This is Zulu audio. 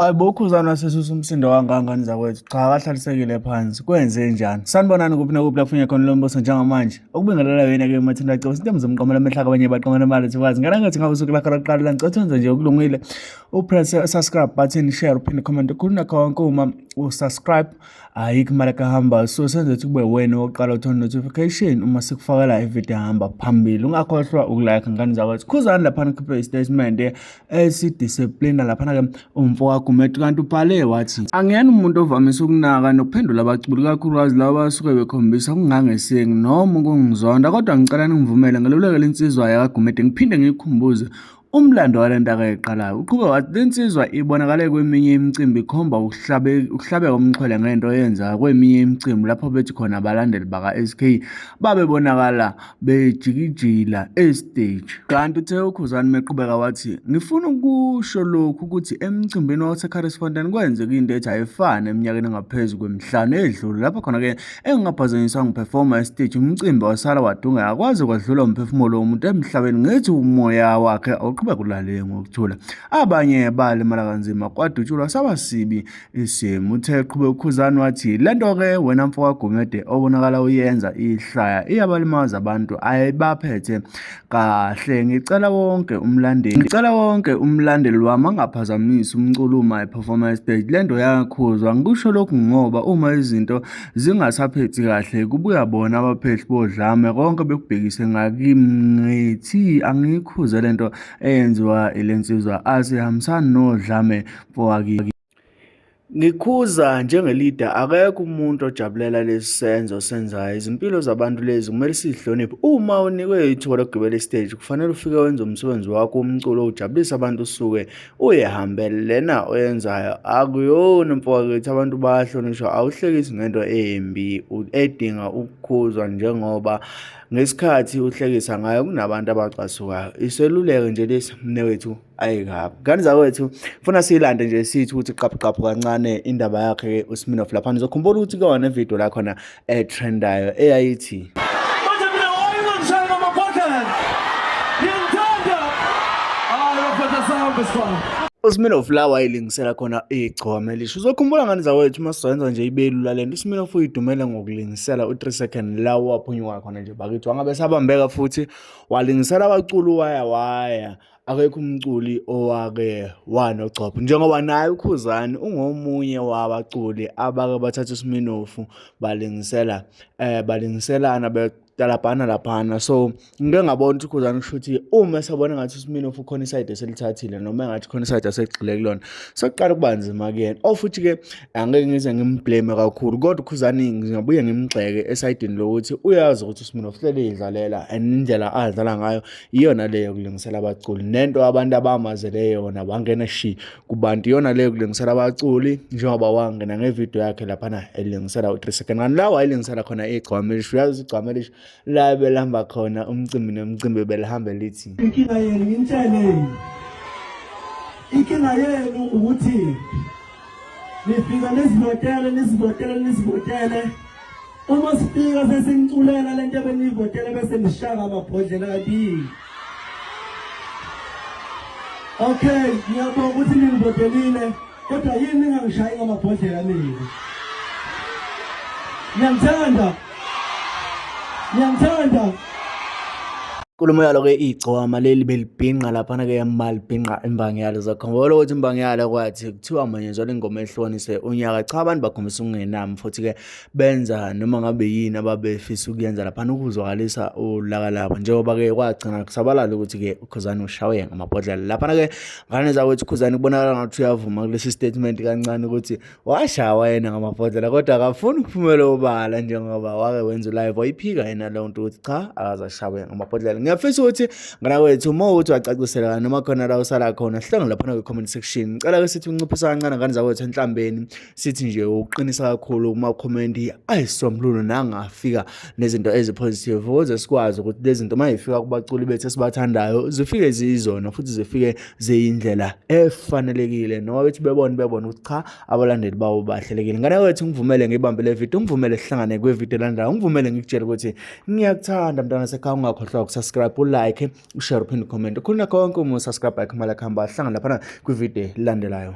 uKhuzani wasesusa umsindo kangangani zakwethu, cha kahlalisekile phansi, kwenze njani? Sanibonani kuphi nakuphi lapho ungekho lo mbuso njengamanje. Okubingelela yena-ke mathina cebo sinto mzomqomela amehla abanye baqomela imali thiwazi. Ngana ngathi ngawusuku lakho lokuqala la ngicothenze nje okulungile. Upress subscribe button, share, uphinde comment. Ukhuluma konke uma usubscribe ayikho imali kahamba. So senze ukuthi kube wena oqala uthola notification uma sikufakela ivideo ehamba phambili. Ungakhohlwa ukulike ngani zakwethu. Khuzani lapha ngikhiphe istatement esidiscipline lapha ke umfo uMedu kanti ubhale wathi angiyena umuntu ovamise ukunaka nokuphendula abaculi kakhulukazi laba abasuke bekhombisa kungangesengi noma ukungizonda, kodwa ngicela ningivumele ngelulekele insizwa yakaGumede ngiphinde ngikhumbuze umlando walento akeqalayo. Uqhubeka wathi lensizwa ibonakale kweminye imicimbi ikhomba ukuhlabeka umxhwele ngento yenza kweminye imicimbi lapho bethi khona abalandeli baka-SK babebonakala bejikijila estage. Kanti uthe uKhuzani meqhubeka wathi ngifuna ukusho lokhu ukuthi emcimbini waseCarlsfontein kwenzeka into ethi ayifane eminyakeni engaphezu kwemihlanu edlule lapho khona-ke engingaphazanyiswa ngiperforma estage umcimbi wasala wadunga akwazi kwadlula umphefumulo womuntu emhlabeni ngethi umoya wakhe uqhubeka ulalele ngokuthula. Abanye balimala kanzima kwadutshulwa sabasibi isimo. Uthe qhubeka uKhuzani wathi lento-ke wena mfo kaGumede obonakala uyenza ihlaya iyabalimaza abantu ayibaphethe kahle. Ngicela wonke umlandeli wami angaphazamisi umculo uma eperforma stage. Lento yakhuzwa ngikusho lokhu ngoba uma izinto zingasaphethi kahle kubuya bona abaphethi bodlame konke bekubhekise ngakimi ngithi angikhuze lento eyenziwa ilensizwa asihambisani nodlame mfowaki. Ngikhuza njengeleader akekho umuntu ojabulela lesi senzo senzayo. Izimpilo zabantu lezi kumele sihloniphe. Uma unikwe ithuba lokugibela istage kufanele ufike wenze umsebenzi wakho umculo ujabulisa abantu usuke uyehambele. Lena oyenzayo akuyona mfowethu, abantu bayahlonishwa, awuhlekisi ngento embi edinga ukukhuzwa njengoba ngesikhathi uhlekisa ngayo kunabantu abacasukayo. Iseluleke nje lesi mnewethu ayikabi. Ngani zakwethu funa siyilande nje sithi ukuthi qaphu kancane indaba yakhe uSmiraMira lapha nizokhumbula ukuthi kona nevideo la khona etrendayo eyayithi uSmiraMira wayilingisela khona igcome elisha. Uzokhumbula ngani zakwethu masizoyenza nje ibelula lento. uSmiraMira uyidumele ngokulingisela u3 second la waphunyuka khona nje bakithi wangabe sabambeka futhi walingisela abaculi waya akekho umculi owake wanogcopho njengoba naye uKhuzani ungomunye wabaculi abake bathatha uSmiraMira balingiselana betalabhana laphana. So ngike ngabona ukuthi uKhuzani kusho ukuthi uma sabona ngathi uSmiraMira ukhona iside eselithathile noma engathi khona iside asegxile kulona sokuqala kuba nzima kuyena. Futhi-ke angeke ngize ngimblame kakhulu, kodwa uKhuzani ngingabuye ngimgxeke esayidini lokuthi uyazi ukuthi uSmiraMira uhlele idlalela and indlela adlala ngayo iyona leyo kulingisela abaculi nento abantu abamazele yona bangena kubantu iyona leyo kulingisela abaculi njengoba wangena ngevideo yakhe laphana elingisela u3 second ngani la wayilingisela khona igcwame elisha. Uyazi igcwame elisha la belihamba khona umcimbi nomcimbi belihamba lithi inkinga yenu ngintshele, inkinga yenu ukuthi nifika nisivotele uma sifika sesingiculela lento ebenivotele bese nishaka amabhodlela kabili. Okay, ngiyabonga ukuthi ningivotelile kodwa yini ningangishayi ngamabhodlela mina? Ngiyamthanda. Nkulumo yalo-ke igcoma leli belibhinqa laphana-ke yamalibhinqa imbangi yalo zakhombolo ukuthi imbangi yalo kwathi kuthiwa manje njalo ingoma ehlonise unyaka. Cha, abantu bakhombisa ukungenami futhi-ke benza noma ngabe yini ababefisa ukuyenza laphana ukuzwakalisa ulaka labo njengoba-ke kwagcina kusabalala ukuthi-ke uKhuzani ushawe ngamabhodlela laphana-ke. Ngane zakwethu uKhuzani kubonakala ngathi uyavuma kulesi statement kancane ukuthi washawa yena ngamabhodlela kodwa akafuni ukuphumela obala njengoba wake wenza ulive wayiphika yena leyo nto ukuthi cha akazashawe ngamabhodlela. Ngiyafisa ukuthi nganakwethu uma uthi wacacisela noma khona la usala khona hlanga lapha kwi-comment section. Ngicela-ke sithi unciphisa kancane ngane zakwethu enhlambeni sithi nje uqinisa kakhulu kuma-comment ayisisombululo nangafika nezinto ezipositive ukuze sikwazi ukuthi lezi zinto mayifika kubaculi bethu esibathandayo zifike ziyizona futhi zifike ziyindlela efanelekile noma bethi bebone ukuthi cha abalandeli bawo bahlelekile. Nganakwethu ngivumele ngibambe le video, ngivumele sihlangane kwevideo elandelayo, ngivumele ngikutshela ukuthi ngiyakuthanda mntwana sekhaya ungakhohlwa ukusubscribe, ulike, ushare, uphinde ucomment. Khona konke uma usubscribe iKhumala khamba hlangana lapha kwivideo elandelayo.